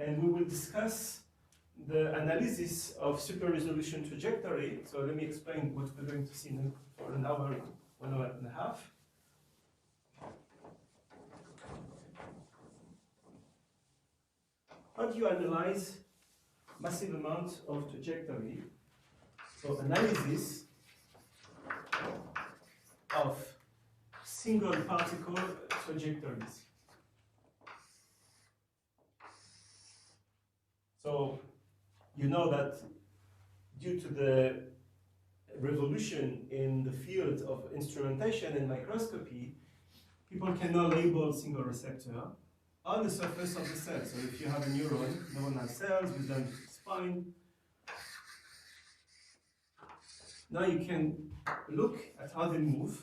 and we will discuss the analysis of super resolution trajectory. So let me explain what we're going to see for an hour, 1 hour and a half. How do you analyze massive amounts of trajectory? So analysis of single particle trajectories. So you know that due to the revolution in the field of instrumentation and microscopy, people can now label single receptor on the surface of the cell. So if you have a neuron, neuronal cells with them spine, now you can look at how they move,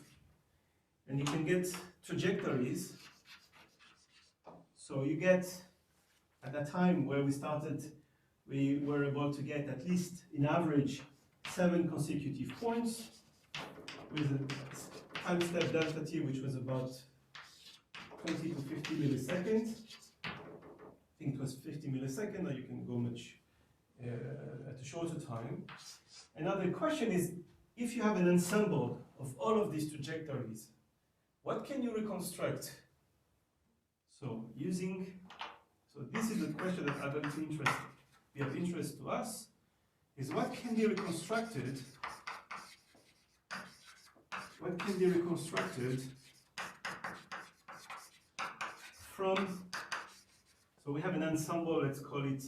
and you can get trajectories. So you get, at that time where we started, we were able to get at least, in average, 7 consecutive points with a time step delta t, which was about 20 to 50 milliseconds. I think it was 50 milliseconds, or you can go much at a shorter time. And now the question is, if you have an ensemble of all of these trajectories, what can you reconstruct? So this is the question that are going to be of interest to us, is what can be reconstructed? What can be reconstructed from, so we have an ensemble, let's call it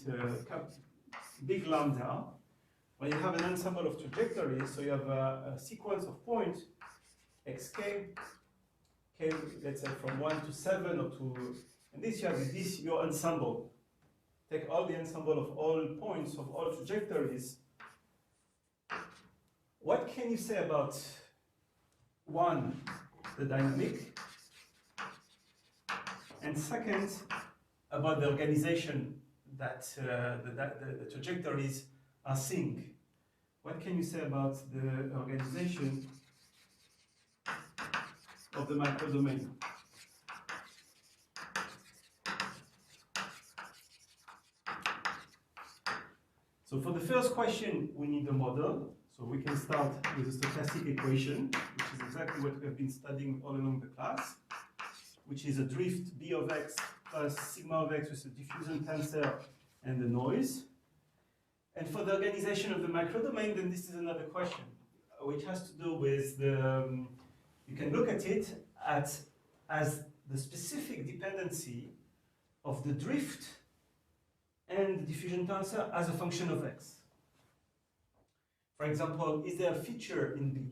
big lambda, where you have an ensemble of trajectories, so you have a sequence of points, xk, k, let's say from 1 to 7 or to, and this you have this your ensemble. Take all the ensemble of all points of all trajectories. What can you say about, one, the dynamic, and second, about the organization that the trajectories are seeing? What can you say about the organization of the microdomain? So for the first question, we need a model. So we can start with a stochastic equation, which is exactly what we have been studying all along the class, which is a drift B of x plus sigma of x with a diffusion tensor and the noise. And for the organization of the microdomain, then this is another question, which has to do with the, you can look at it as the specific dependency of the drift and the diffusion tensor as a function of x. For example, is there a feature in B?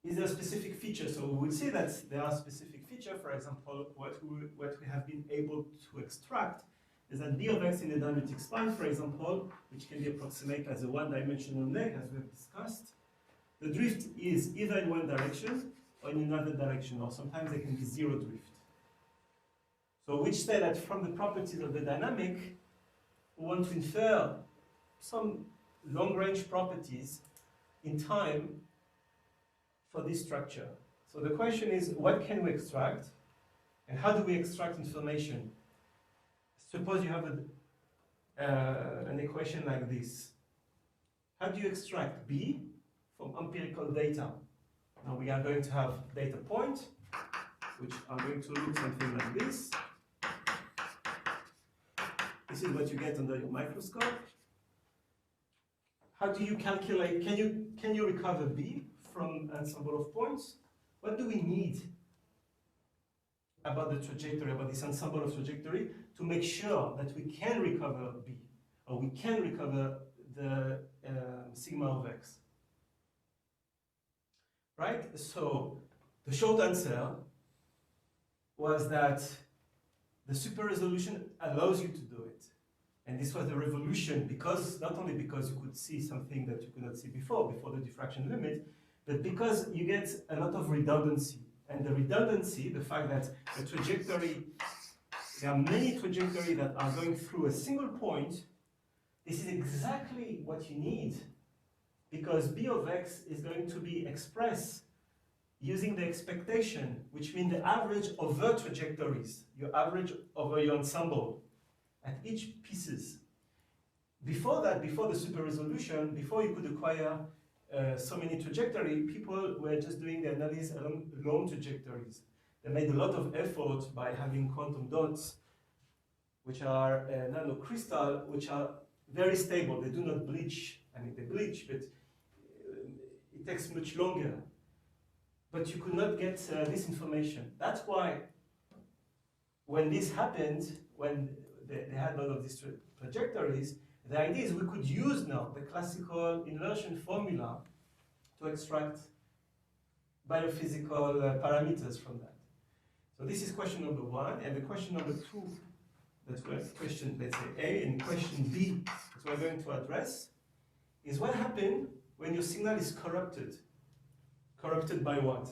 Is there a specific feature? So we will see that there are specific features. For example, what we have been able to extract is that B of x in a dynamic spine, for example, which can be approximated as a one-dimensional leg, as we have discussed, the drift is either in one direction or in another direction, or sometimes there can be zero drift. So which say that from the properties of the dynamic, we want to infer some long-range properties in time for this structure. So the question is, what can we extract? And how do we extract information? Suppose you have an equation like this. How do you extract B from empirical data? Now we are going to have data point, which are going to look something like this. This is what you get under your microscope. How do you calculate, can you recover B from an ensemble of points? What do we need about the trajectory, about this ensemble of trajectory, to make sure that we can recover B, or we can recover the sigma of x? Right? So the short answer was that the super resolution allows you to do it. And this was the revolution, because not only because you could see something that you could not see before the diffraction limit, but because you get a lot of redundancy. And the redundancy, the fact that a trajectory, there are many trajectories that are going through a single point, this is exactly what you need, because B of x is going to be expressed using the expectation, which means the average over trajectories, your average over your ensemble. at each pieces. Before that, before the super resolution, before you could acquire so many trajectories, people were just doing the analysis along long trajectories. They made a lot of effort by having quantum dots, which are nanocrystal, which are very stable. They do not bleach. I mean, they bleach, but it takes much longer. But you could not get this information. That's why when this happened, when they had a lot of these trajectories, the idea is we could use now the classical inversion formula to extract biophysical parameters from that. So this is question number one, and the question number two, that's where question, let's say A, and question B, that we're going to address, is what happened when your signal is corrupted. Corrupted by what?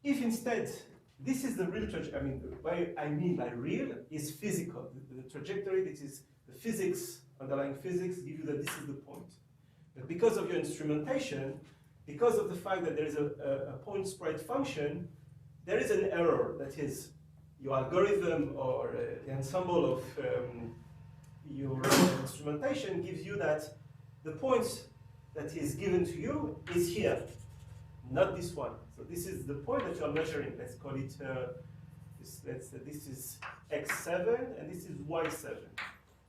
If instead, this is the real trajectory, I mean, what I mean by real is physical. The trajectory, this is the physics, underlying physics, give you that this is the point. But because of your instrumentation, because of the fact that there is a point spread function, there is an error. That is, your algorithm or the ensemble of your instrumentation gives you that the point that is given to you is here, not this one. So this is the point that you are measuring. Let's call it, this is x7 and this is y7.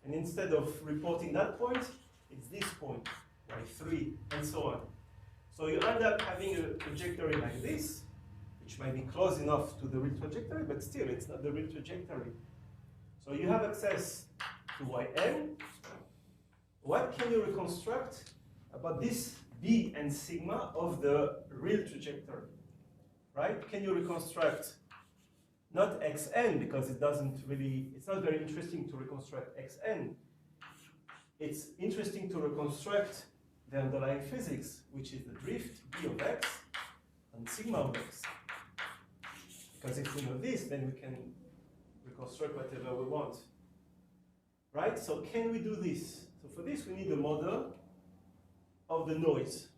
And instead of reporting that point, it's this point, y3, and so on. So you end up having a trajectory like this, which might be close enough to the real trajectory, but still it's not the real trajectory. So you have access to yn. What can you reconstruct about this b and sigma of the real trajectory? Right? Can you reconstruct not xn, because it doesn't really, it's not very interesting to reconstruct xn. It's interesting to reconstruct the underlying physics, which is the drift b of x and sigma of x. Because if we know this, then we can reconstruct whatever we want. Right? So can we do this? So for this, we need a model of the noise.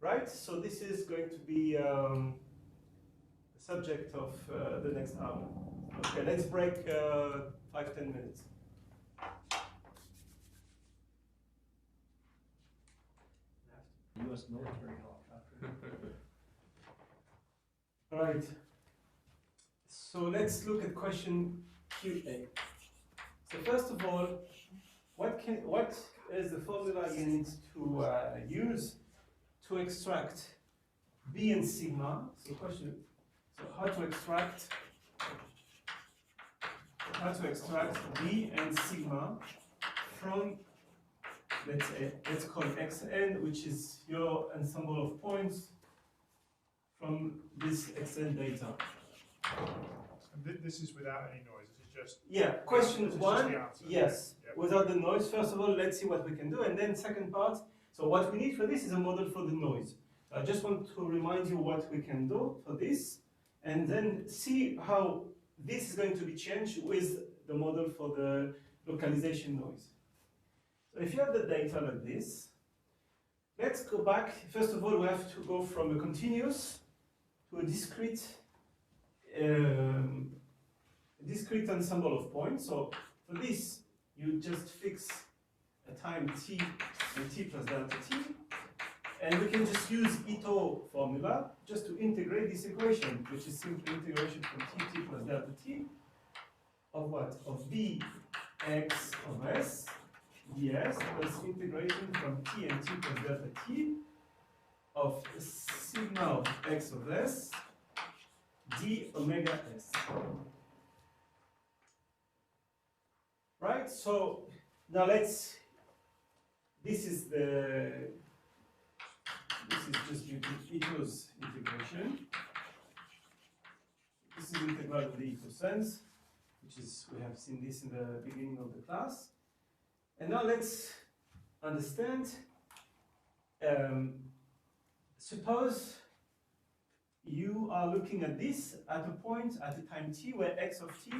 Right? So this is going to be the subject of the next hour. Okay, let's break 5-10 minutes. U.S. military helicopter. All right. So let's look at question QA. So first of all, what is the formula you need to use to extract B and sigma? So question. So how to extract B and sigma from, let's call xn, which is your ensemble of points from this xn data. And this is without any noise. This is just question one. Yes, Yep. Without the noise. First of all, let's see what we can do, and then second part. So what we need for this is a model for the noise. I just want to remind you what we can do for this, and then see how this is going to be changed with the model for the localization noise. So if you have the data like this, let's go back. First of all, we have to go from a continuous to a discrete ensemble of points. So for this, you just fix a time t and t plus delta t, and we can just use Ito formula just to integrate this equation, which is simply integration from t plus delta t of what? Of b x of s ds plus integration from t and t plus delta t of sigma of x of s d omega s. Right? So now this is just Ito's integration. This is integral of the Ito sense, which is, we have seen this in the beginning of the class. And now let's understand, suppose you are looking at this at a point at a time t where x of t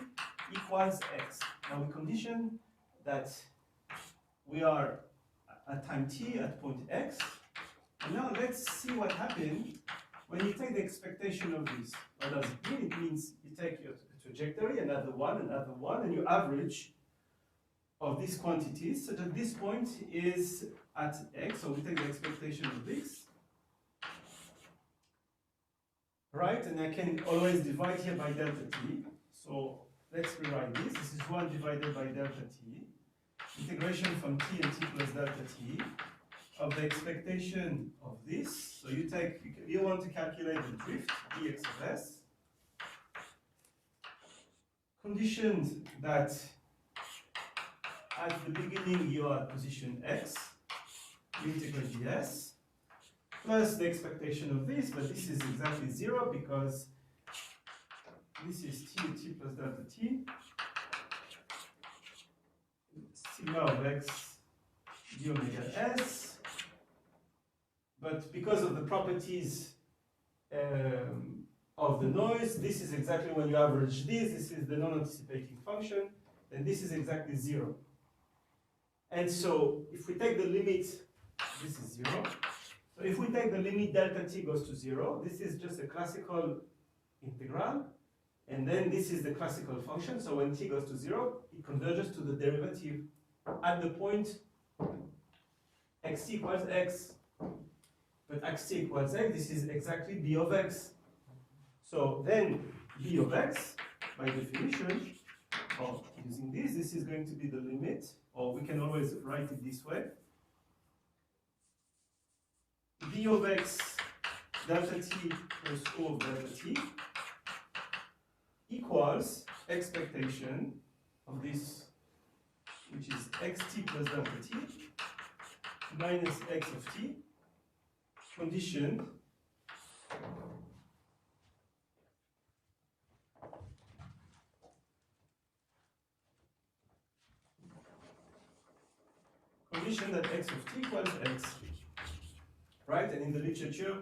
equals x. Now we condition that we are at time t at point x. And now let's see what happens when you take the expectation of this, what does it mean? It means you take your trajectory, another one, and you average of these quantities, so that this point is at x, so we take the expectation of this, right? And I can always divide here by delta t. So let's rewrite this. This is 1 divided by delta t, integration from t and t plus delta t of the expectation of this. So you want to calculate the drift, dx of s, conditioned that at the beginning you are at position x, you integrate ds, plus the expectation of this, but this is exactly 0 because this is t plus delta t, sigma of x d omega s, but because of the properties of the noise, this is exactly when you average this is the non-anticipating function, and this is exactly 0. And so if we take the limit, this is 0. So if we take the limit delta t goes to 0, this is just a classical integral. And then this is the classical function. So when t goes to 0, it converges to the derivative at the point xt equals x. But xt equals x, this is exactly b of x. So then b of x, by definition, or using this is going to be the limit, or we can always write it this way. B of x delta t plus O of delta t equals expectation of this, which is xt plus delta t minus x of t, conditioned that x of t equals x, right? And in the literature,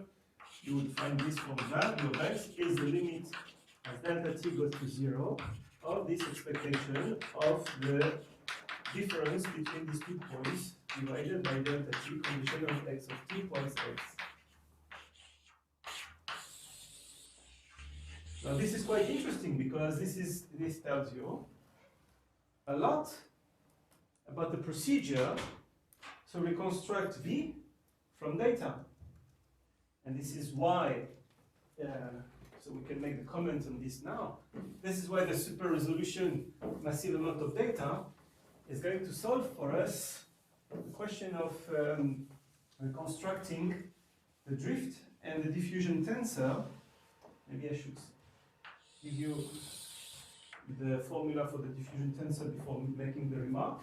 you would find this formula: b of x is the limit as delta t goes to 0 of this expectation of the difference between these 2 points divided by delta t, condition of x of t equals x. Now this is quite interesting because this tells you a lot about the procedure to reconstruct V from data. And this is why, so we can make the comment on this now. This is why the super resolution massive amount of data is going to solve for us the question of reconstructing the drift and the diffusion tensor. Maybe I should give you the formula for the diffusion tensor before making the remark.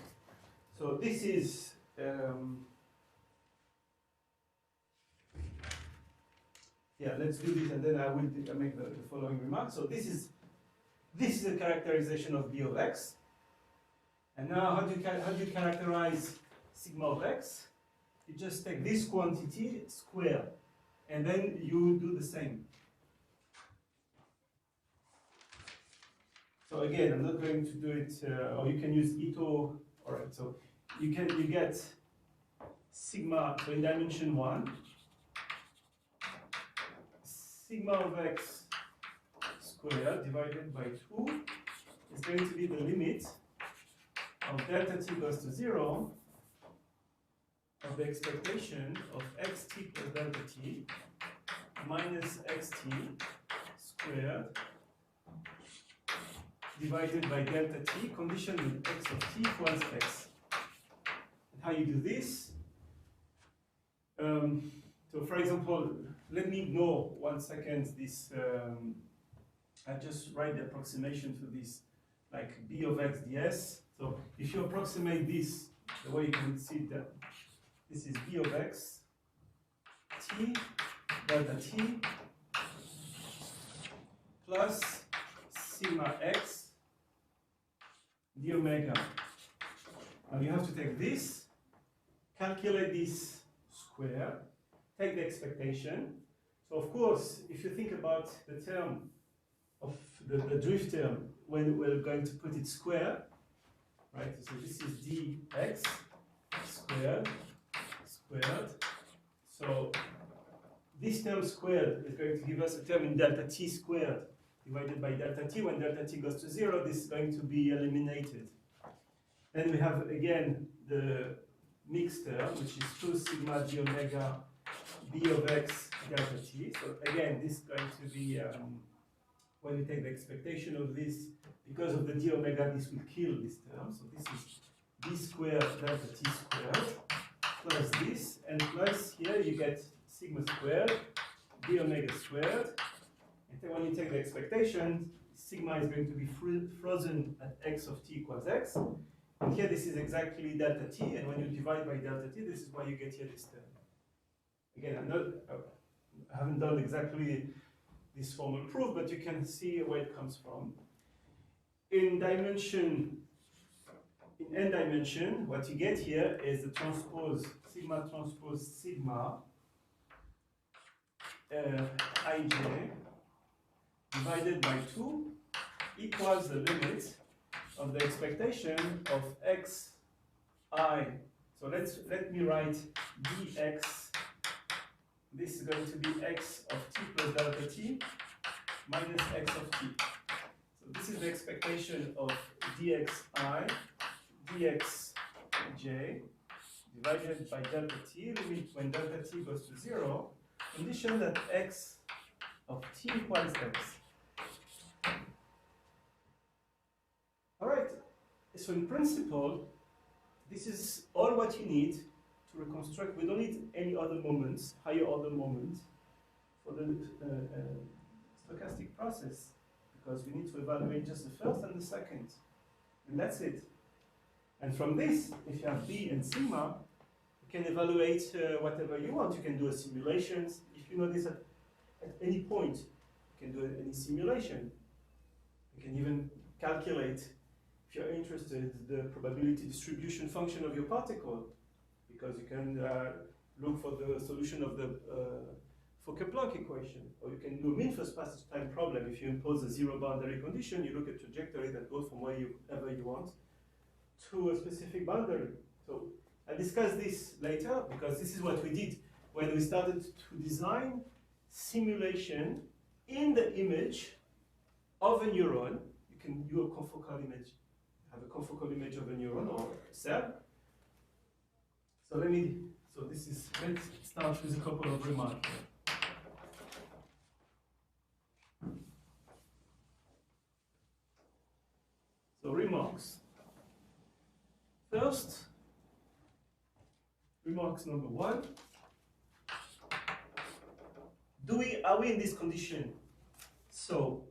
So this is yeah, let's do this and then I will make the following remark. So this is a characterization of B of x. And now how do you characterize sigma of x? You just take this quantity square and then you do the same. So again, I'm not going to do it, or you can use Ito. All right, so you get sigma, so in dimension 1, sigma of x squared divided by 2 is going to be the limit of delta t goes to 0 of the expectation of xt plus delta t minus xt squared divided by delta t, conditioned with x of t equals x. And how you do this? So for example, let me ignore 1 second this, I just write the approximation for this, like b of x ds. So if you approximate this, the way you can see that this is b of x t delta t plus sigma x d omega. Now you have to take this, calculate this square, take the expectation. So of course, if you think about the term of the drift term, when we're going to put it square, right? So this is dx squared. So this term squared is going to give us a term in delta t squared divided by delta t. When delta t goes to 0, this is going to be eliminated. Then we have again the mixed term, which is 2 sigma d omega b of x delta t. So again, this is going to be, when we take the expectation of this, because of the d omega, this will kill this term. So this is d squared delta t squared plus this, and plus here you get sigma squared d omega squared. And then when you take the expectation, sigma is going to be frozen at x of t equals x. And here this is exactly delta t, and when you divide by delta t, this is why you get here this term. Again, I haven't done exactly this formal proof, but you can see where it comes from. In n dimension, what you get here is the transpose, sigma transpose sigma ij divided by 2 equals the limit of the expectation of xi. So let me write dx. This is going to be x of t plus delta t minus x of t. So this is the expectation of dxi dxj divided by delta t, limit when delta t goes to 0, condition that x of t equals x. Alright, so in principle, this is all what you need to reconstruct. We don't need any other moments, higher order moments, for the stochastic process, because we need to evaluate just the first and the second. And that's it. And from this, if you have b and sigma, you can evaluate whatever you want. You can do a simulations. If you know this at any point, you can do any simulation. You can even calculate, if you're interested, the probability distribution function of your particle, because you can look for the solution of the Fokker-Planck equation, or you can do a mean first passage time problem. If you impose a zero boundary condition, you look at trajectory that goes from wherever you want to a specific boundary. So I'll discuss this later, because this is what we did when we started to design simulation in the image of a neuron. You can do a confocal image, have a confocal image of a neuron or a cell. So let's start with a couple of remarks. So remarks. First, remarks number 1. Are we in this condition? So,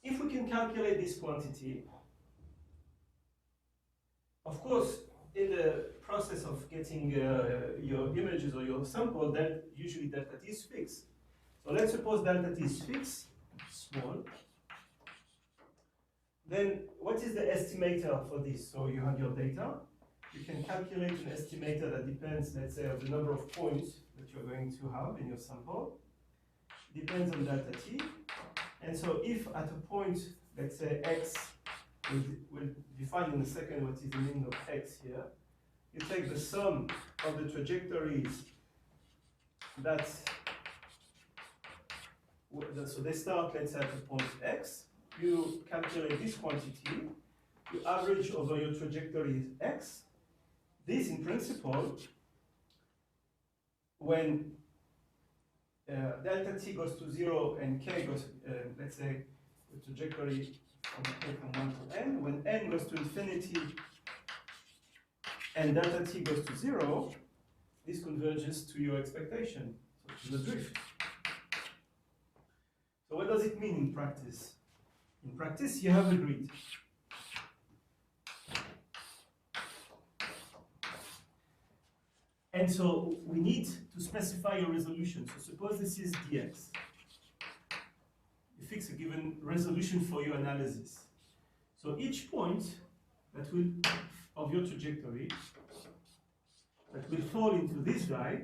if we can calculate this quantity, of course, in the process of getting your images or your sample, then usually delta t is fixed. So let's suppose delta t is fixed, small. Then what is the estimator for this? So you have your data. You can calculate an estimator that depends, let's say, on the number of points that you're going to have in your sample. Depends on delta t. And so if at a point, let's say x, we'll define in a second what is the meaning of x here. You take the sum of the trajectories that, so they start, let's say, at the point x. You calculate this quantity, you average over your trajectory x. This, in principle, when delta t goes to 0 and k goes, let's say, the trajectory from k from 1 to n, when n goes to infinity and delta t goes to 0, this converges to your expectation, so to the drift. So what does it mean in practice? In practice, you have a grid. And so we need to specify a resolution. So suppose this is dx. You fix a given resolution for your analysis. So each point that will of your trajectory that will fall into this guy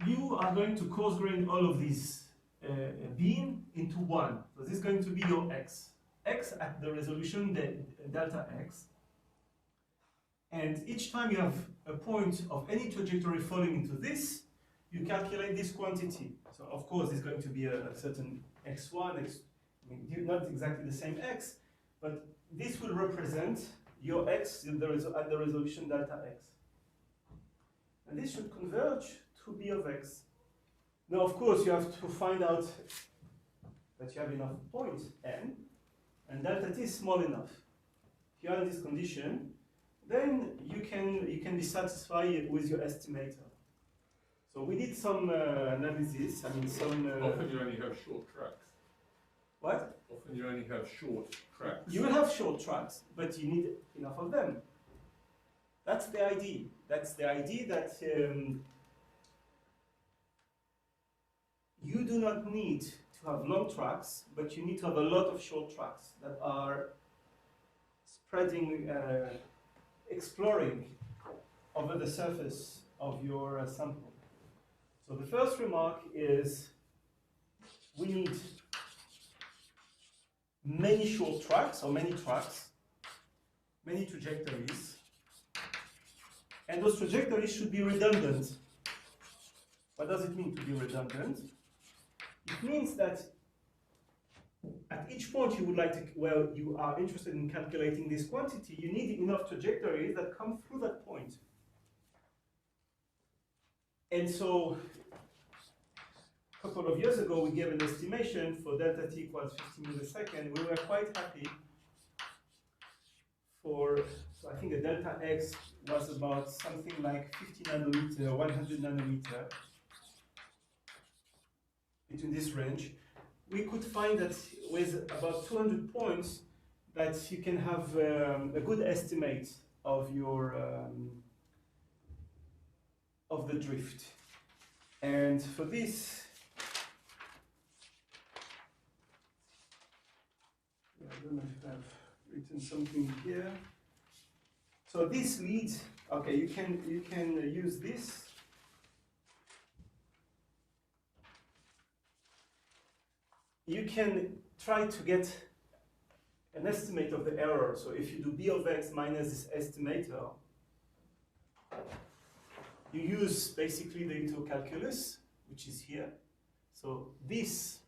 you are going to coarse grain all of these beam into 1. So this is going to be your x. X at the resolution delta x. And each time you have a point of any trajectory falling into this, you calculate this quantity. So of course, there's going to be a certain x1, I mean, not exactly the same x, but this will represent your x at the resolution delta x. And this should converge to b of x. Now, of course, you have to find out that you have enough points n, and delta t is small enough. If you are in this condition, then you can be satisfied with your estimator. So we did some analysis. I mean, some. Often you only have short tracks. What? Often you only have short tracks. You will have short tracks, but you need enough of them. That's the idea. That's the idea that you do not need to have long tracks, but you need to have a lot of short tracks that are spreading, exploring over the surface of your sample. So the first remark is we need many short tracks, or many tracks, many trajectories, and those trajectories should be redundant. What does it mean to be redundant? It means that at each point you would like to, well, you are interested in calculating this quantity, you need enough trajectories that come through that point. And so, a couple of years ago, we gave an estimation for delta t equals 50 milliseconds. We were quite happy for, so I think the delta x was about something like 50 nanometer, 100 nanometer, between this range. We could find that with about 200 points that you can have a good estimate of your of the drift. And for this, I don't know if I've written something here. So this leads, okay, you can use this. You can try to get an estimate of the error. So if you do b of x minus this estimator, you use basically the Ito calculus, which is here. So this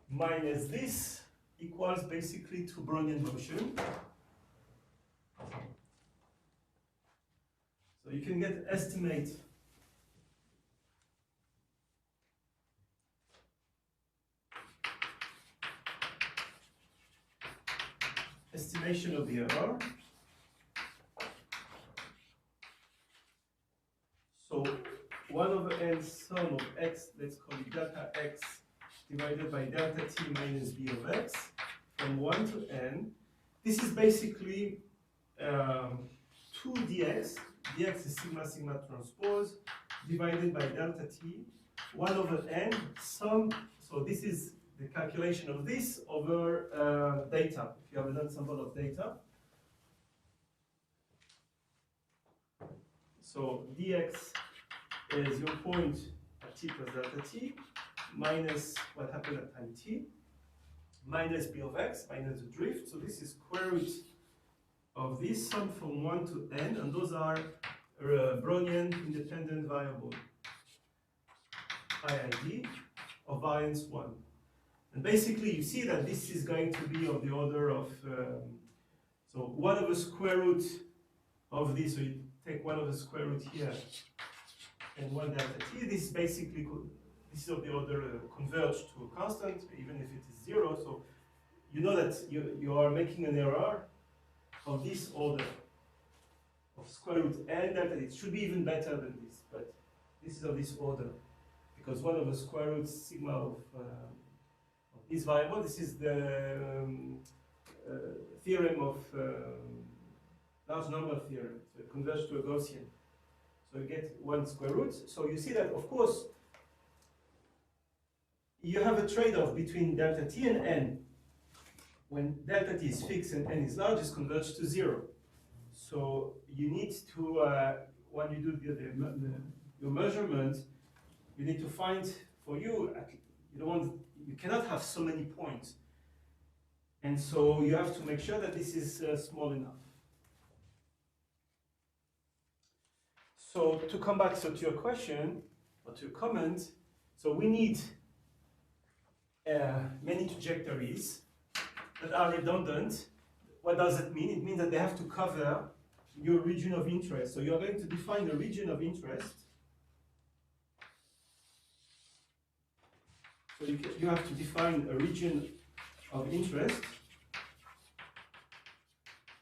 minus this equals basically to Brownian motion. So you can get estimate estimation of the error. So 1 over n sum of x, let's call it delta x, divided by delta t minus b of x, from 1 to n. This is basically 2 dx. Dx is sigma sigma transpose, divided by delta t, 1 over n, sum. So this is the calculation of this over data, if you have an ensemble of data. So dx is your point at t plus delta t, minus what happened at time t, minus b of x, minus the drift. So this is square root of this sum from 1 to n, and those are Brownian independent variable, IID, of variance 1. And basically, you see that this is going to be of the order of, so 1 over square root of this, so you take 1 over square root here, and 1 delta t, this is basically, this is of the order converged to a constant, even if it is 0, so you know that you are making an error of this order, of square root n delta t. It should be even better than this, but this is of this order, because 1 over square root sigma of this variable, this is the theorem of large number theorem. So it converges to a Gaussian. So you get 1 square root. So you see that, of course, you have a trade-off between delta t and n. When delta t is fixed and n is large, it's converged to 0. So you need to, when you do your measurement, you need to find, for you, you cannot have so many points. And so you have to make sure that this is small enough. So to come back to your question, or to your comment, so we need many trajectories that are redundant. What does it mean? It means that they have to cover your region of interest. So you're going to define a region of interest. So you have to define a region of interest.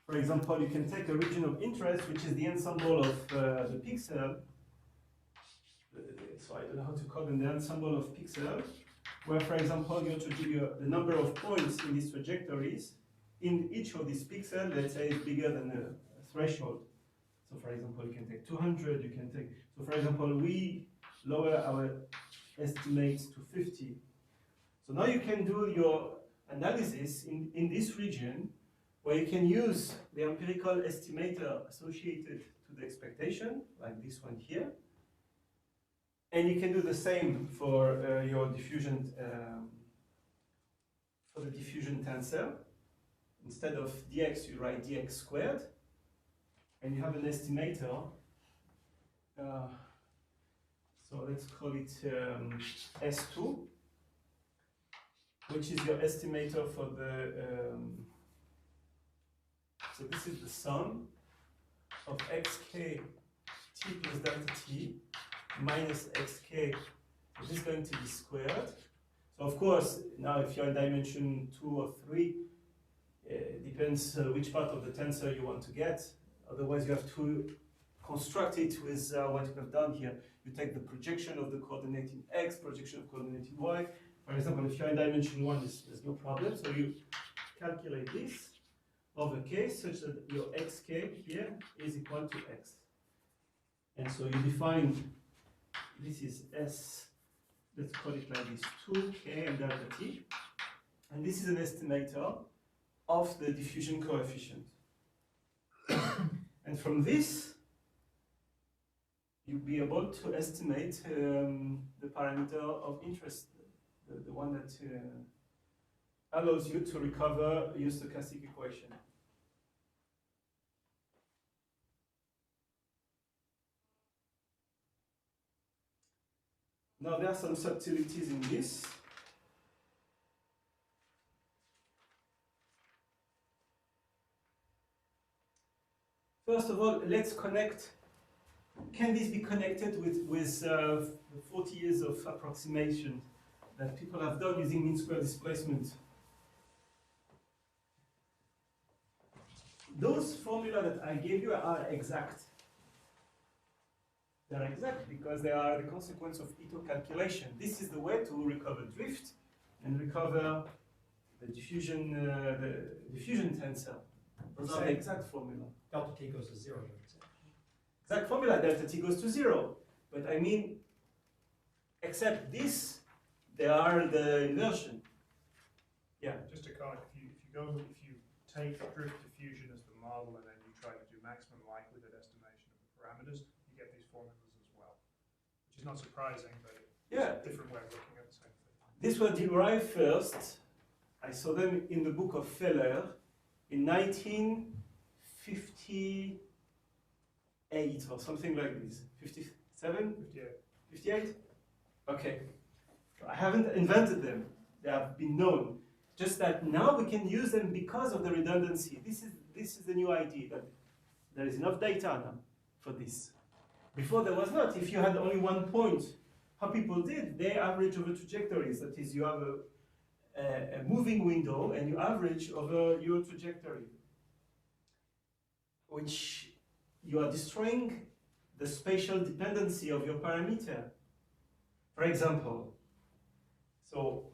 For example, you can take a region of interest, which is the ensemble of the pixel. So I don't know how to call them, the ensemble of pixels, where, for example, you want to give you the number of points in these trajectories. In each of these pixels, let's say, is bigger than a threshold. So, for example, you can take 200. You can take. So, for example, we lower our estimates to 50. So now you can do your analysis in this region, where you can use the empirical estimator associated to the expectation, like this one here. And you can do the same for your diffusion, for the diffusion tensor. Instead of dx, you write dx squared, and you have an estimator. So let's call it S2, which is your estimator for the. So this is the sum of xk t plus delta t minus xk. So this is going to be squared. So of course, now if you're in dimension 2 or 3, depends which part of the tensor you want to get. Otherwise, you have to construct it with what you have done here. You take the projection of the coordinate in x, projection of coordinate in y. For example, if you're in dimension 1, there's no problem. So you calculate this over k such that your xk here is equal to x. And so you define, this is S, let's call it like this, 2k and delta t. And this is an estimator of the diffusion coefficient. And from this, you'll be able to estimate the parameter of interest, the one that allows you to recover your stochastic equation. Now there are some subtleties in this. First of all, let's connect. Can this be connected with 40 years of approximation that people have done using mean square displacement? Those formula that I gave you are exact. They are exact because they are the consequence of Ito calculation. This is the way to recover drift and recover the diffusion tensor. Those are the exact formula. Delta t goes to 0. Exact formula, delta t goes to 0. But I mean, except this, they are the inversion. Yeah. Just to comment, if you take drift diffusion as the model and then you try to do maximum likelihood estimation of the parameters, you get these formulas as well, which is not surprising, but it's a different way of looking at the same thing. These were derived first. I saw them in the book of Feller in 1958 or something like this. 57? 58? Okay. I haven't invented them. They have been known. Just that now we can use them because of the redundancy. This is the new idea, that there is enough data now for this. Before there was not. If you had only one point, how people did, they average over trajectories. That is, you have a moving window and you average over your trajectory, which you are destroying the spatial dependency of your parameter. For example, so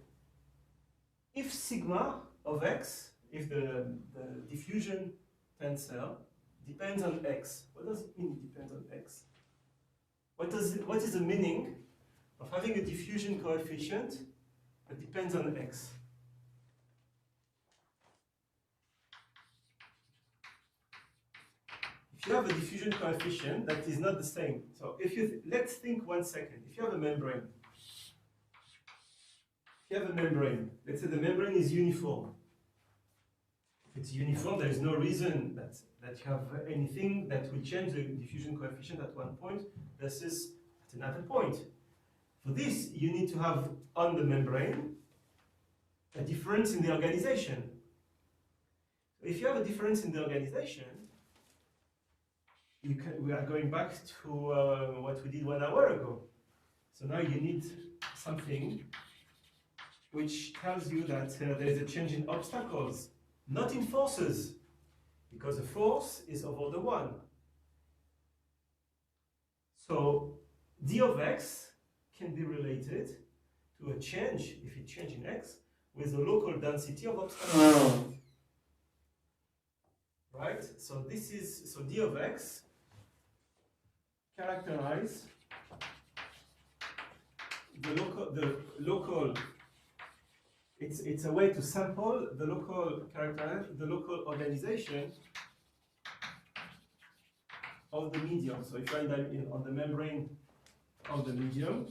if sigma of x, if the diffusion tensor depends on x, what does it mean it depends on x? What is the meaning of having a diffusion coefficient that depends on x? If you have a diffusion coefficient that is not the same, so if you let's think 1 second. If you have a membrane, let's say the membrane is uniform. it's uniform, there is no reason that you have anything that will change the diffusion coefficient at one point versus at another point. For this, you need to have on the membrane a difference in the organization. If you have a difference in the organization, we are going back to what we did 1 hour ago. So now you need something which tells you that there is a change in obstacles, not in forces, because the force is over the 1. So d of x can be related to a change, if it changes in x, with the local density of obstacles. Right? So this is, so d of x characterize the local, it's a way to sample the local organization of the medium. So if you're on the membrane of the medium,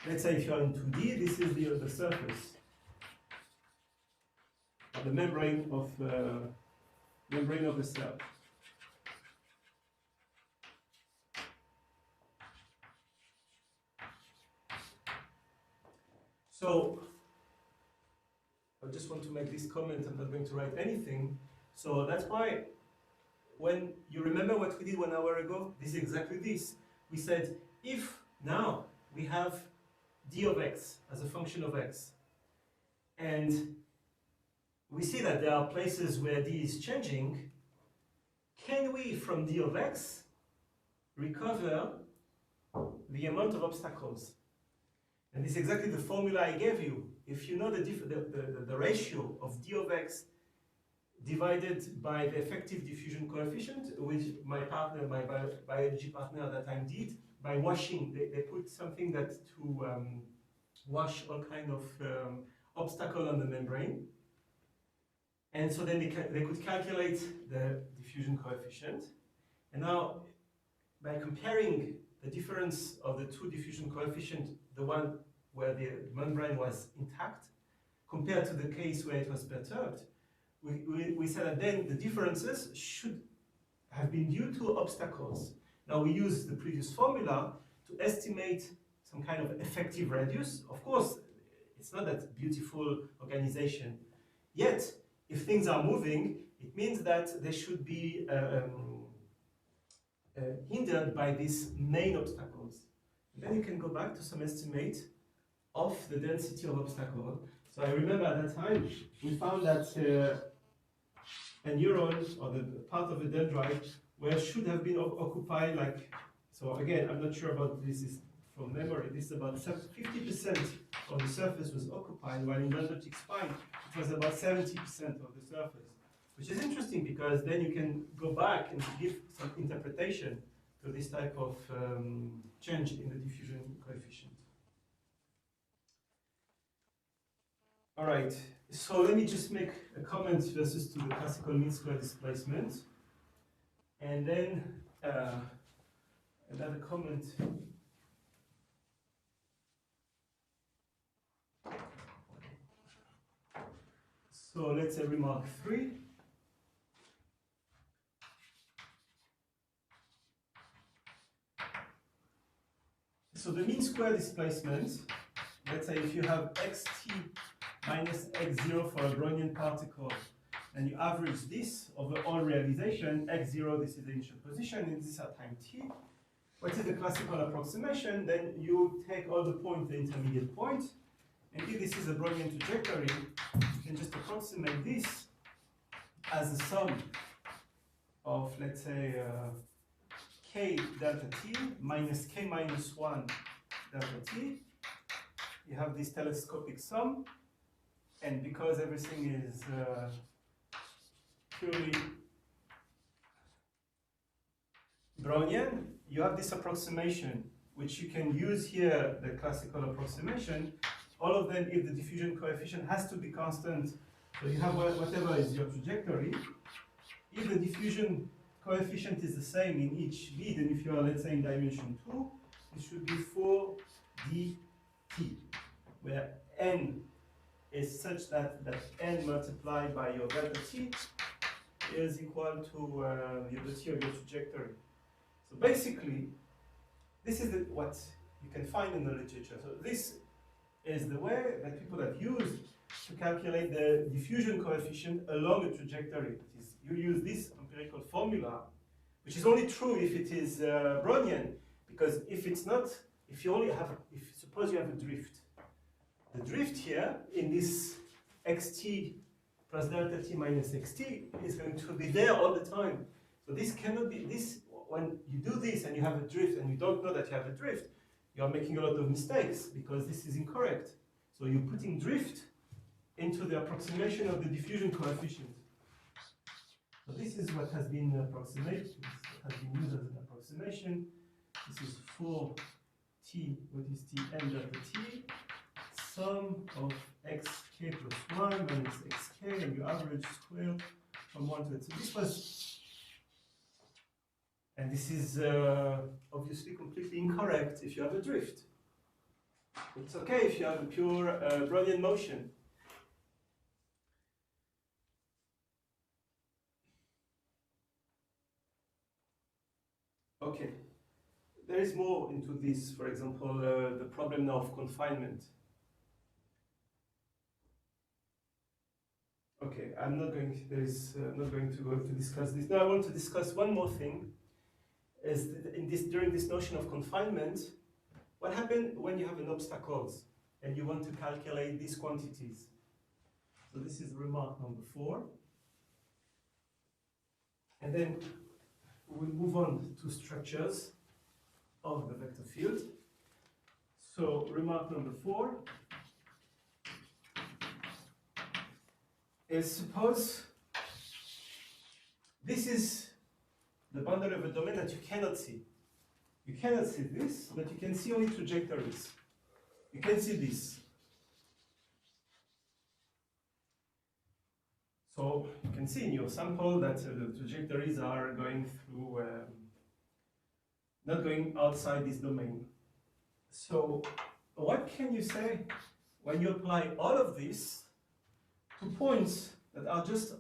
let's say if you're in 2D, this is the surface of the membrane of the cell. So I just want to make this comment. I'm not going to write anything. So that's why when you remember what we did 1 hour ago, this is exactly this. We said if now we have d of x as a function of x, and we see that there are places where d is changing, can we from d of x recover the amount of obstacles? And this is exactly the formula I gave you. If you know the ratio of d of x divided by the effective diffusion coefficient, which my partner, my biology partner at that time did, by washing, they put something that to wash all kind of obstacle on the membrane. And so then they could calculate the diffusion coefficient. And now, by comparing the difference of the two diffusion coefficient, the one where the membrane was intact, compared to the case where it was perturbed, we said that then the differences should have been due to obstacles. Now we use the previous formula to estimate some kind of effective radius. Of course, it's not that beautiful organization. Yet, if things are moving, it means that they should be hindered by these main obstacles. And then you can go back to some estimate of the density of obstacle. So I remember at that time, we found that a neuron, or the part of the dendrite, where should have been occupied, like, so again, I'm not sure about this, is from memory, this is about 50% of the surface was occupied, while in dendritic spine, it was about 70% of the surface. Which is interesting because then you can go back and give some interpretation to this type of change in the diffusion coefficient. All right, so let me just make a comment versus to the classical mean square displacement. And then another comment. So let's say remark 3. So the mean square displacement, let's say if you have xt minus x0 for a Brownian particle, and you average this over all realization, x0, this is the initial position, and this at time t. What is the classical approximation? Then you take all the points, the intermediate point, and if this is a Brownian trajectory, you can just approximate this as a sum of, let's say, k delta t minus k minus 1 delta t. You have this telescopic sum, and because everything is purely Brownian, you have this approximation, which you can use here, the classical approximation. All of them, if the diffusion coefficient has to be constant, so you have whatever is your trajectory. If the diffusion coefficient is the same in each lead, and if you are, let's say, in dimension 2, it should be 4dt, where n is such that n multiplied by your delta t is equal to the t of your trajectory. So basically, this is what you can find in the literature. So this is the way that people have used to calculate the diffusion coefficient along a trajectory. That is, you use this empirical formula, which is only true if it is Brownian, because if it's not, if you only have, suppose you have a drift. The drift here in this xt plus delta t minus xt is going to be there all the time. So this cannot be, when you do this and you have a drift and you don't know that you have a drift, you are making a lot of mistakes because this is incorrect. So you're putting drift into the approximation of the diffusion coefficient. So this is what has been approximated, has been used as an approximation. This is 4t, what is t n delta t, sum of xk plus 1 minus xk, and you average square from 1 to it. So this was, and this is obviously completely incorrect if you have a drift. It's okay if you have a pure Brownian motion. Okay, there is more into this. For example, the problem now of confinement. Okay, I'm not going to go to discuss this. Now I want to discuss one more thing. Is during this notion of confinement, what happens when you have an obstacles and you want to calculate these quantities? So this is remark number 4. And then we'll move on to structures of the vector field. So remark number 4 is, suppose this is the boundary of a domain that you cannot see. You cannot see this, but you can see only trajectories. You can see this. So you can see in your sample that the trajectories are going through, not going outside this domain. So what can you say when you apply all of this to points that are just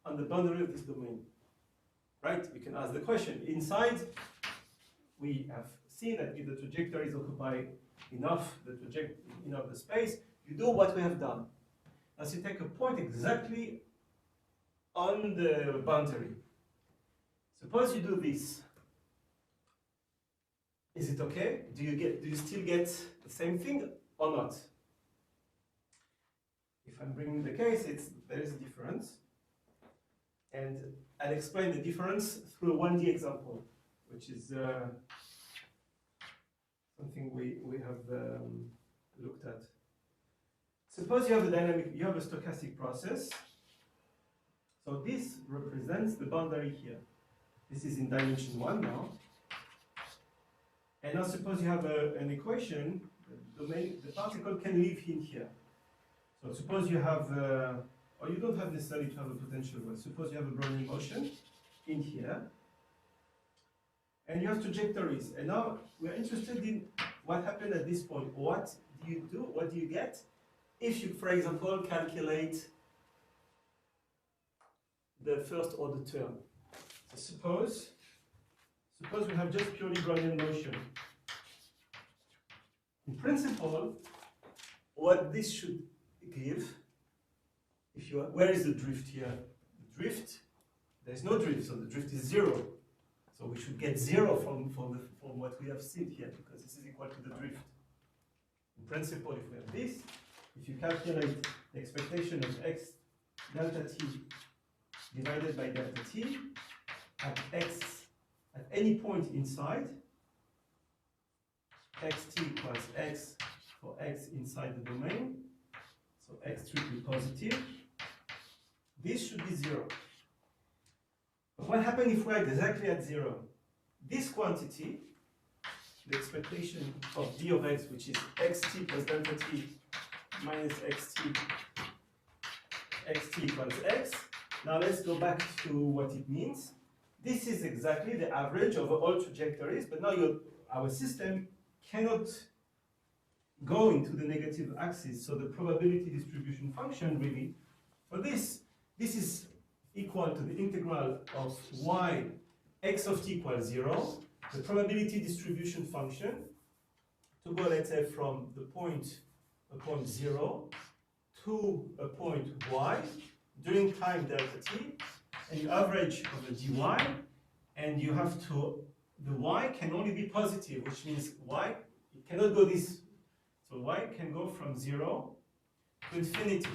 on the boundary of this domain? Right? We can ask the question. Inside, we have seen that if the trajectories occupy enough the space, you do what we have done. As you take a point exactly on the boundary. Suppose you do this. Is it okay? Do you still get the same thing or not? If I'm bringing the case, there is a difference. And I'll explain the difference through a 1D example, which is something we have looked at. Suppose you have a stochastic process. So this represents the boundary here. This is in dimension 1 now. And now suppose you have an equation, the particle can live in here. So suppose you have, or you don't have necessarily to have a potential well. Suppose you have a Brownian motion in here. And you have trajectories. And now we're interested in what happened at this point. What do you do? What do you get if you, for example, calculate the first order term? So suppose we have just purely Brownian motion. In principle, what this should give, where is the drift here? The drift, there's no drift, so the drift is 0. So we should get 0 from what we have seen here, because this is equal to the drift. In principle, if we have this, if you calculate the expectation of x delta t divided by delta t at any point inside, xt plus x for x inside the domain, so x strictly positive, this should be 0. But what happens if we are exactly at 0? This quantity, the expectation of d of x, which is xt plus delta t minus xt equals x. Now let's go back to what it means. This is exactly the average over all trajectories, but now our system cannot go into the negative axis. So the probability distribution function really, for this is equal to the integral of y x of t equals 0, the probability distribution function to go, let's say, from the point 0 to a point y during time delta t, and you average over dy, and you have to, the y can only be positive, which means y, it cannot go this, so y can go from 0 to infinity.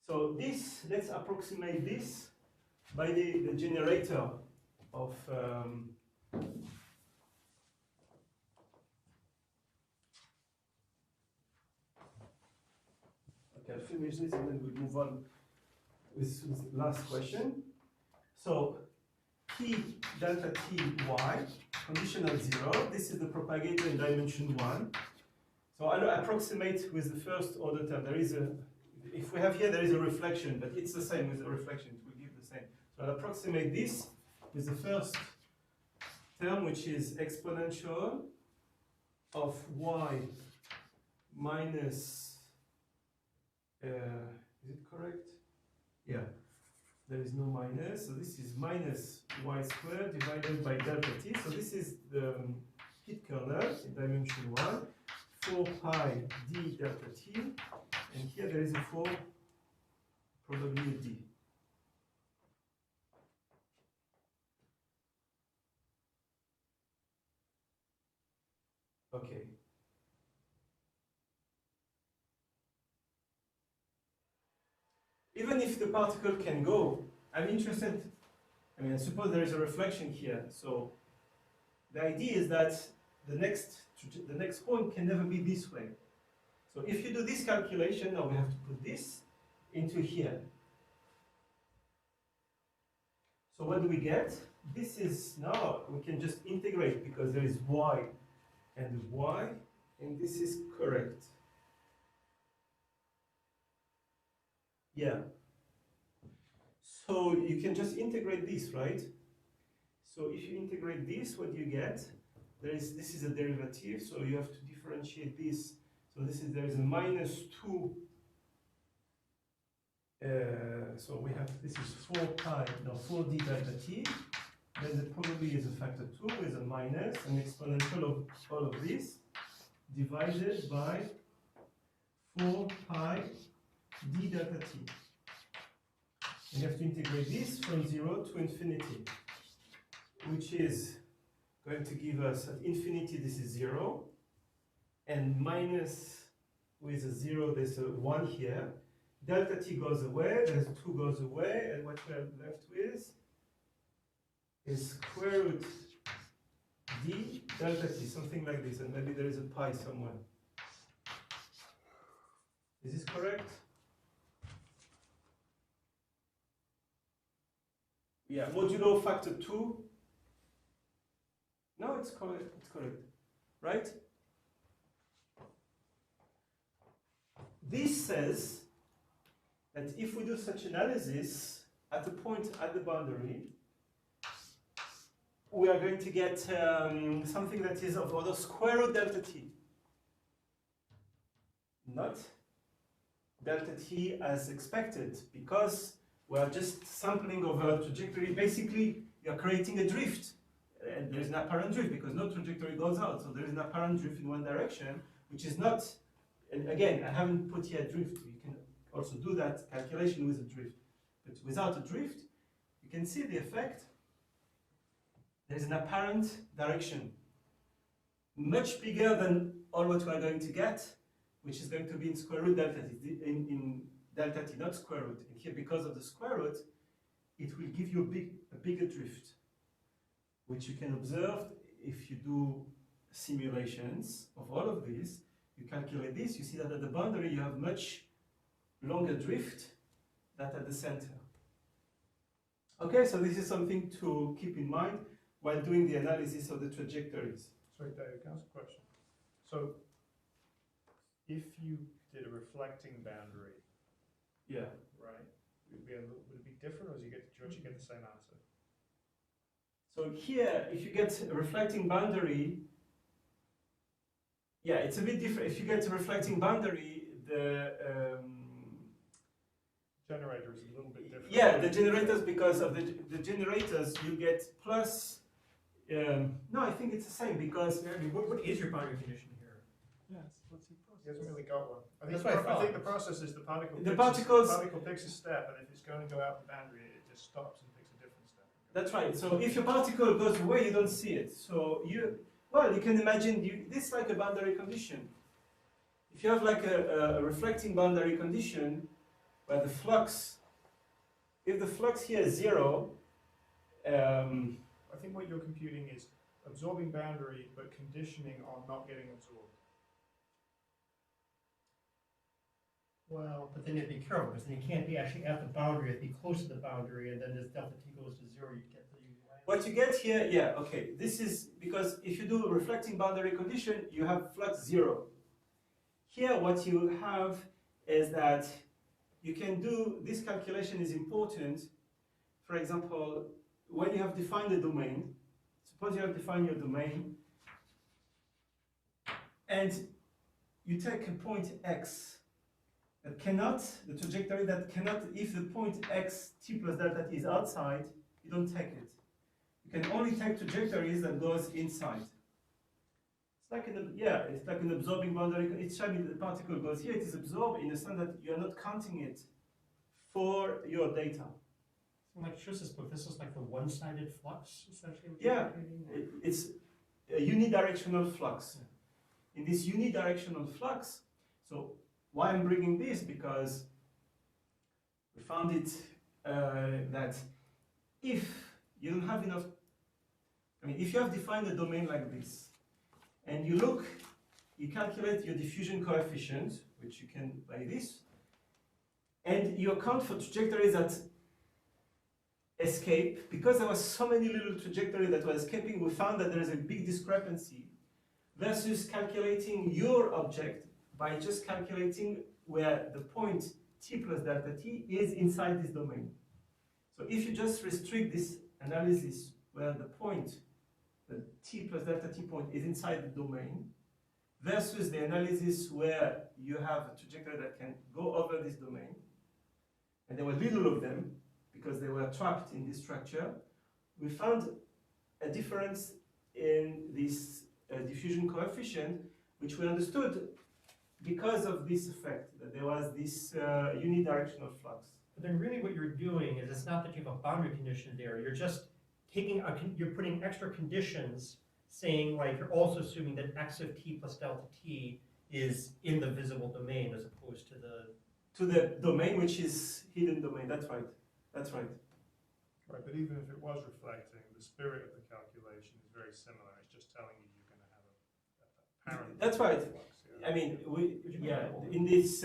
So this, let's approximate this by the generator of okay, I'll finish this and then we'll move on with the last question. So p delta t y, conditional 0, this is the propagator in dimension 1. So I'll approximate with the first order term. There is a, if we have here, there is a reflection, but it's the same with the reflection, it will give the same. So I'll approximate this with the first term, which is exponential of y minus, is it correct? Yeah, there is no minus, so this is minus y squared divided by delta t. So this is the heat kernel in dimension 1, 4 pi d delta t, and here there is a 4 probability d. Okay. Even if the particle can go, I'm interested, I mean, I suppose there is a reflection here, so the idea is that the next point can never be this way. So if you do this calculation, now we have to put this into here. So what do we get? This is, now we can just integrate because there is y, and this is correct. Yeah. So you can just integrate this, right? So if you integrate this, what do you get? This is a derivative, so you have to differentiate this. So there is a minus 2. So we have, this is 4d delta t. Then there probably is a factor 2 with a minus, an exponential of all of this, divided by 4 pi d delta t. And you have to integrate this from 0 to infinity, which is going to give us, at infinity this is 0, and minus with a 0, there's a 1 here. Delta t goes away, there's 2 goes away, and what we're left with is square root d delta t, something like this, and maybe there is a pi somewhere. Is this correct? Yeah, modulo factor 2. No, it's correct, right? This says that if we do such analysis at a point at the boundary, we are going to get something that is of order square root delta t. Not delta t as expected, because we are just sampling over a trajectory. Basically, you are creating a drift. And there is an apparent drift because no trajectory goes out. So there is an apparent drift in one direction, which is not, and again, I haven't put here drift. You can also do that calculation with a drift. But without a drift, you can see the effect. There is an apparent direction, much bigger than all what we are going to get, which is going to be in square root delta t, in delta t, not square root. And here, because of the square root, it will give you a bigger drift, which you can observe if you do simulations of all of these. You calculate this, you see that at the boundary you have much longer drift than at the center. Okay, so this is something to keep in mind while doing the analysis of the trajectories. Sorry, David, can I ask a question? So, if you did a reflecting boundary, yeah, right, would it be different, or do you actually get the same answer? So here, if you get a reflecting boundary, yeah, it's a bit different. If you get a reflecting boundary, the Generator is a little bit different. yeah, the generators, because of the generators, you get plus. No, I think it's the same because I mean, what is your boundary condition here? yes, what's the He hasn't really got one. I think, That's what I I think thought. the process is the particle. The picks particles- picks a step, and if it's going to go out the boundary, it just stops and picks a different step. That's right. So if your particle goes away, you don't see it. So you can imagine this is like a boundary condition. If you have like a reflecting boundary condition where the flux, if the flux here is 0, I think what you're computing is absorbing boundary, but conditioning on not getting absorbed. Well, but then you have to be careful, because then you can't be actually at the boundary, you have to be close to the boundary, and then as delta t goes to 0, you get the what you get here, yeah, okay. This is because if you do a reflecting boundary condition, you have flux 0. Here, what you have is that you can do this calculation is important. For example, when you have defined a domain, suppose you have defined your domain, and you take a point x that cannot, the trajectory that cannot, if the point x t plus delta t is outside, you don't take it. You can only take trajectories that goes inside. It's like it's like an absorbing boundary. Each time the particle goes here, it is absorbed in the sense that you are not counting it for your data. Like Schuss's book, this is like the one-sided flux, essentially? Yeah, it's a unidirectional flux. In this unidirectional flux, so why I'm bringing this, because we found it that if you don't have enough, if you have defined a domain like this, and you calculate your diffusion coefficient, which you can by this, and you account for trajectories that escape, because there was so many little trajectories that were escaping, we found that there is a big discrepancy versus calculating your object by just calculating where the point t plus delta t is inside this domain. So if you just restrict this analysis where the point, the t plus delta t point is inside the domain, versus the analysis where you have a trajectory that can go over this domain, and there were little of them, because they were trapped in this structure, we found a difference in this diffusion coefficient, which we understood because of this effect, that there was this unidirectional flux. But then really what you're doing is, it's not that you have a boundary condition there, you're just taking, you're putting extra conditions, saying like, you're also assuming that x of t plus delta t is in the visible domain as opposed to the domain which is hidden domain. That's right. That's right. Right, but even if it was reflecting, the spirit of the calculation is very similar. It's just telling you you're going to have a apparent. That's right. Flux, yeah. I mean, in this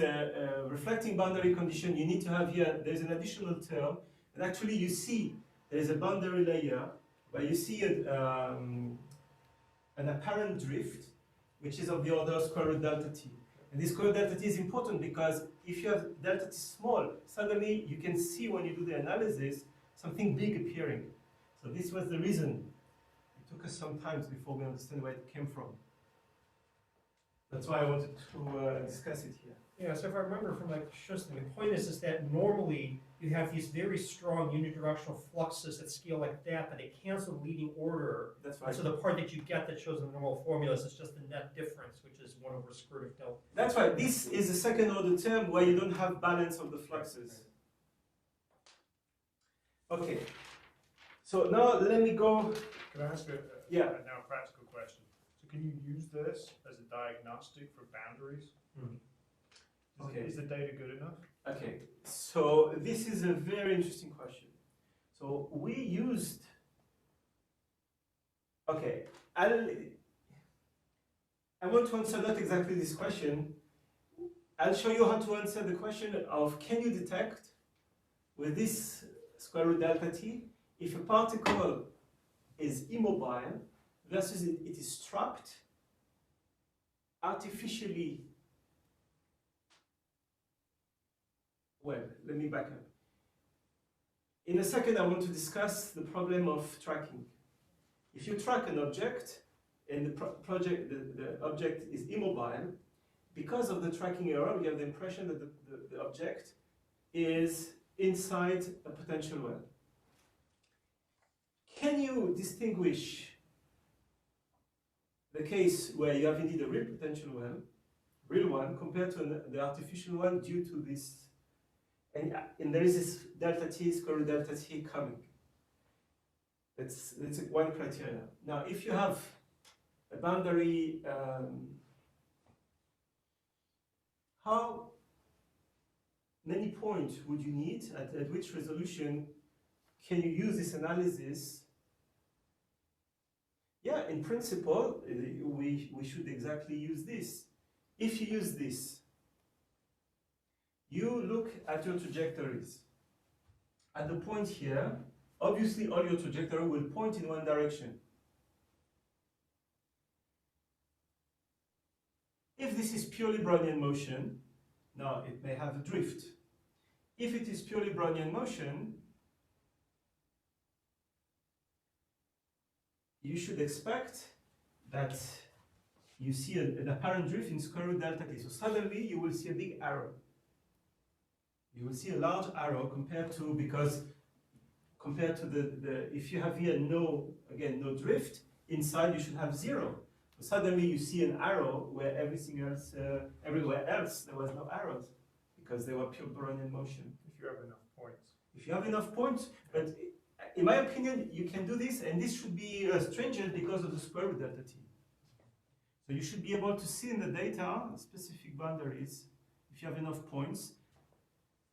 reflecting boundary condition, you need to have here, there's an additional term, and actually you see there's a boundary layer where you see an apparent drift, which is of the order square root delta t. And this square root delta t is important because if you have delta t small, suddenly you can see when you do the analysis something big appearing. So this was the reason. It took us some time before we understand where it came from. That's why I wanted to discuss it here. Yeah, so if I remember from like Schuster, the point is that normally you have these very strong unidirectional fluxes that scale like that, but they cancel the leading order. That's And right. so the part that you get that shows the normal formulas is just the net difference, which is 1 over square root of delta. That's right. This is a second order term where you don't have balance of the fluxes. Okay. So now let me go. Can I ask Yeah. now a practical question? So can you use this as a diagnostic for boundaries? Okay. Is the data good enough? Okay. So this is a very interesting question. So we used. Okay. I want to answer not exactly this question. I'll show you how to answer the question of can you detect with this square root delta t if a particle is immobile versus it is trapped artificially. Well, let me back up. In a second, I want to discuss the problem of tracking. if you track an object and the object is immobile, because of the tracking error, you have the impression that the object is inside a potential well. Can you distinguish the case where you have indeed a real potential well, real one, compared to the artificial one due to this, and there is this delta t, square root delta t coming. That's one criteria. Now, if you have a boundary, how many points would you need, at which resolution can you use this analysis? Yeah, in principle, we should exactly use this. If you use this, you look at your trajectories. At the point here, obviously all your trajectory will point in one direction. If this is purely Brownian motion, now it may have a drift. If it is purely Brownian motion, you should expect that you see an apparent drift in square root delta t. So suddenly you will see a big arrow. You will see a large arrow compared to the if you have here no drift, inside you should have 0. So suddenly you see an arrow where everything else, everywhere else there was no arrows because they were pure Brownian motion. If you have enough points. If you have enough points, but in my opinion, you can do this, and this should be stringent because of the square root delta t. So you should be able to see in the data specific boundaries, if you have enough points,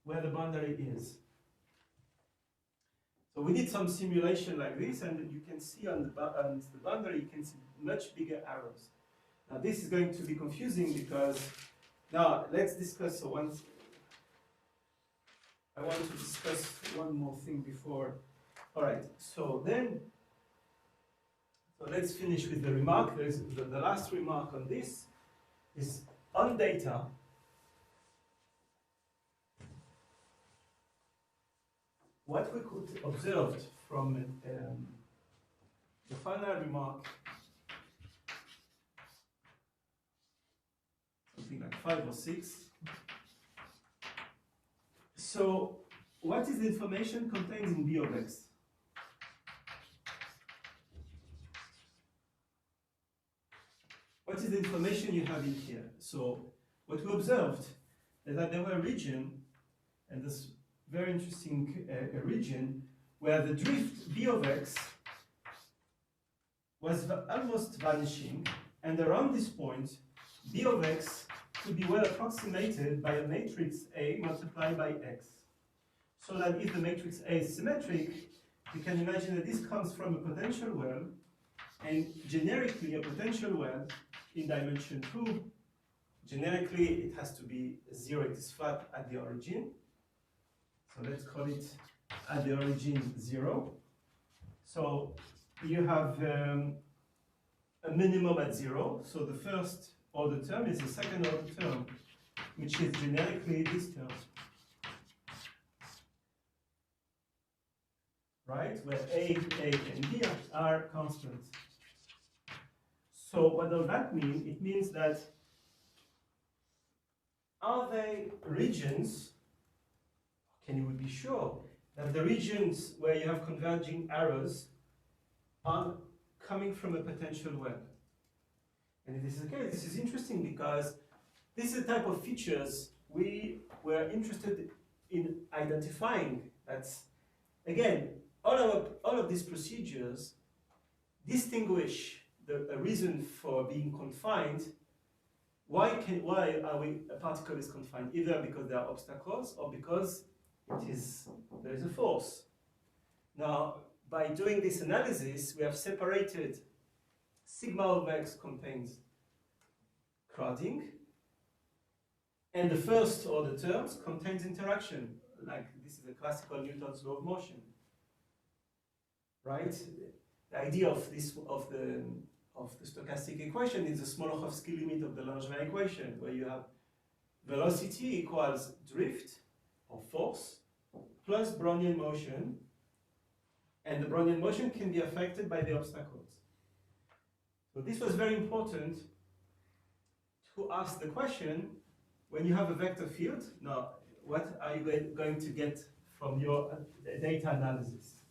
where the boundary is. So we did some simulation like this, and you can see on the boundary, you can see much bigger arrows. Now this is going to be confusing because, now let's discuss one. I want to discuss one more thing before. All right, so let's finish with the remark. There's the last remark on this is on data. What we could observe from the final remark, something like 5 or 6. So, what is the information contained in B of x? What is the information you have in here? So, what we observed is that there were a region, and this very interesting region, where the drift B of x was almost vanishing, and around this point, B of x could be well approximated by a matrix A multiplied by x. So that if the matrix A is symmetric, you can imagine that this comes from a potential well, and generically a potential well in dimension 2, generically it has to be 0, it is flat at the origin. So let's call it at the origin 0. So you have a minimum at 0. So the first order term is the second order term, which is generically this term. Right? Where A, and B are constants. So what does that mean? It means that are they regions? Can you be sure that the regions where you have converging arrows are coming from a potential well? And if this is the case, this is interesting because this is the type of features we were interested in identifying. That's, again, all of these procedures distinguish a reason for being confined. Why a particle is confined? Either because there are obstacles or because there is a force. Now, by doing this analysis, we have separated sigma of x contains crowding, and the first order terms contains interaction, like this is a classical Newton's law of motion. Right? The idea of the stochastic equation is the Smoluchowski limit of the Langevin equation, where you have velocity equals drift or force plus Brownian motion, And the Brownian motion can be affected by the obstacles. So this was very important to ask the question, when you have a vector field, now what are you going to get from your data analysis?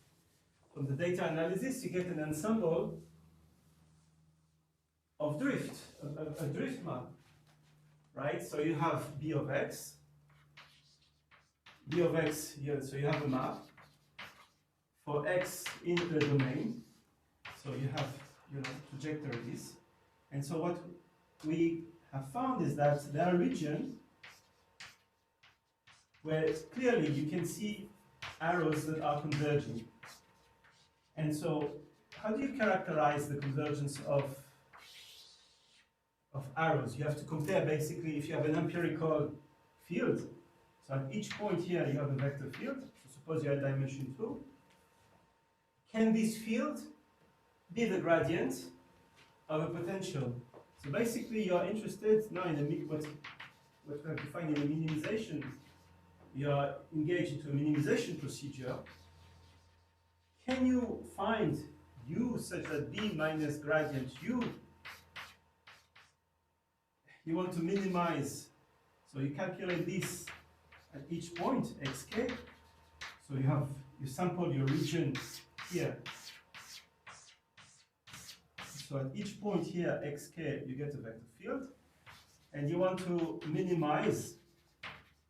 From the data analysis, you get an ensemble of drift, a drift map, right? So you have B of x here, so you have a map for x in the domain. So you have, trajectories. And so what we have found is that there are regions where clearly you can see arrows that are converging. And so how do you characterize the convergence of arrows? You have to compare basically if you have an empirical field. So at each point here you have a vector field. So suppose you have dimension 2. Can this field be the gradient of a potential? So basically you are interested now in what we have defined in a minimization. You are engaged into a minimization procedure. Can you find u such that b minus gradient u? You want to minimize, so you calculate this at each point, xk. So you sample your region here. So at each point here, xk, you get a vector field. And you want to minimize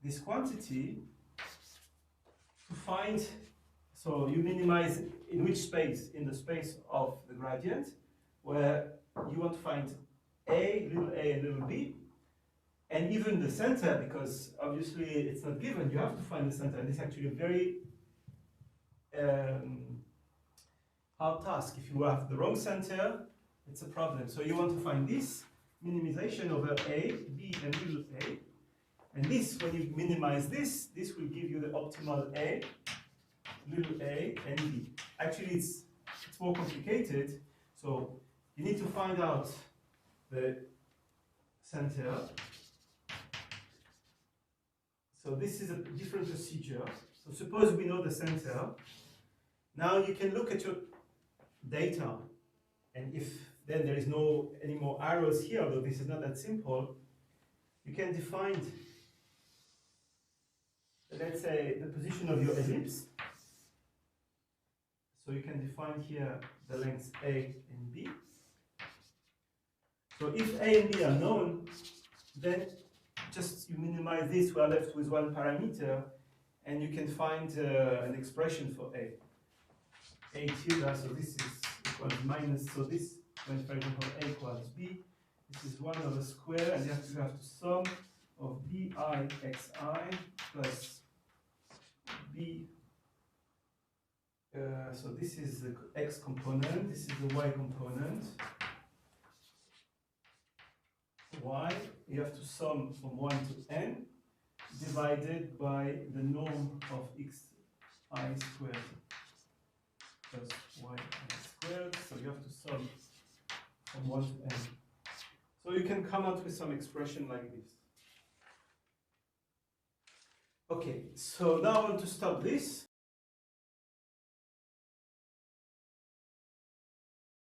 this quantity to find, so you minimize in which space? In the space of the gradient, where you want to find a, and little b, and even the center, because obviously it's not given, you have to find the center. And this is actually a very hard task. If you have the wrong center, it's a problem. So you want to find this minimization over a, b, and little a. And this, when you minimize this will give you the optimal a, little a, and b. Actually, it's more complicated. So you need to find out the center. So this is a different procedure. So suppose we know the center. Now you can look at your data, and if then there is no any more arrows here, although this is not that simple, you can define, let's say, the position of your ellipse. So you can define here the lengths A and B. So if A and B are known, then just you minimize this, we are left with one parameter, and you can find an expression for A. A tilde, so this is equals minus, so this, when for example A equals B, this is 1 over square, and you have to sum of bi xi plus b. So this is the x component, this is the y component. Y, you have to sum from 1 to n, divided by the norm of xi squared plus y squared. So you have to sum from 1 to n. So you can come out with some expression like this. Okay, so now I want to stop this.